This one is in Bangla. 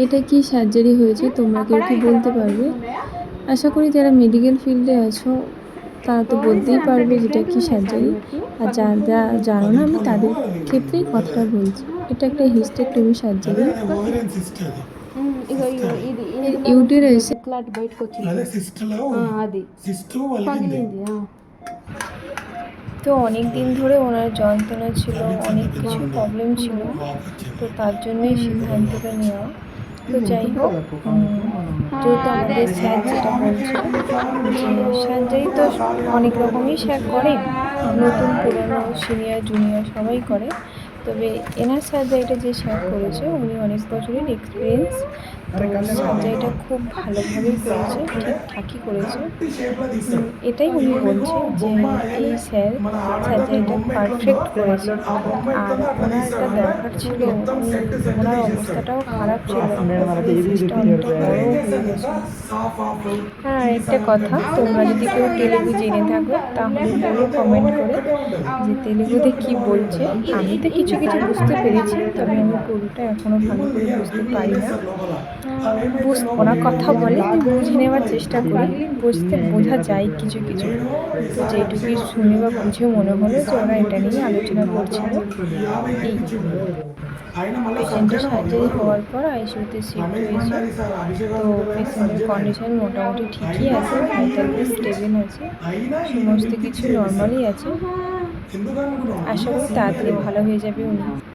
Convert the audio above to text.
এটা কি সার্জারি হয়েছে তোমরা কেউ কি বলতে পারবে? আশা করি যারা মেডিকেল ফিল্ডে আছো তারা তো বলতেই পারবে যেটা কি সার্জারি। আর যারা জানো না আমি তাদের ক্ষেত্রেই কথাটা বলছি। এটা একটা হিস্টেক্টমি সার্জারি। ఓవరియన్ సిస్ట్ అది ఇగో సిస్ట్ అది ఇది యూటెరస్ ఇట్లాంటి బయటకు వచ్చింది అదే సిస్ట్లో అది సిస్ట్ వలిగింది పగిలింది তো অনেক দিন ধরে ওনার যন্ত্রণা ছিল, অনেক কিছু প্রবলেম ছিল, তো তার জন্যই সিদ্ধান্তটা নেওয়া। তো যাই হোক, যেহেতু আমাদের স্যার যেটা বলছে যে সার্জারি তো অনেক রকমই স্যার করে, নতুন পুরনো সিনিয়র জুনিয়র সবাই করে, তবে এনার সার্জারিটা যে স্যার করেছে উনি অনেক বছরের এক্সপিরিয়েন্স, তো সার্জারিটা খুব ভালোভাবেই করেছে, ঠিকঠাকই করেছে। এটাই উনি বলছে যে এই স্যার সার্জারিটা পারফেক্ট করেছে। আর ওনার একটা দরকার ছিল, ওনার অবস্থাটাও খারাপ ছিল, সিস্টটা অনেকটা বড় হয়ে গেছে। আর একটা কথা, তোমরা যদি কেউ তেলেগু জেনে থাকো তাহলে বলো কমেন্ট করে যে তেলেগুতে কি বলছে। আমি তো কিছু কিছু বুঝতে পেরেছি, তবে আমি পুরোটা এখনও ভালো করে বুঝতে পারি না। ওরা কথা বলে আমি বুঝে নেওয়ার চেষ্টা করি, বোঝা যায় কিছু কিছু, তো যেটুকুই শুনে বা বুঝে মনে হলো যে ওরা এটা নিয়ে আলোচনা করছিল। এই পেশেন্টের সার্জারি হওয়ার পর আইসিইউতে শিফট হয়েছে, তো পেশেন্টের কন্ডিশন মোটামুটি ঠিকই আছে, ভাইটাল স্টেবল আছে, সমস্ত কিছু নর্মালই আছে। আশা করি তাড়াতাড়ি ভালো হয়ে যাবে উনি।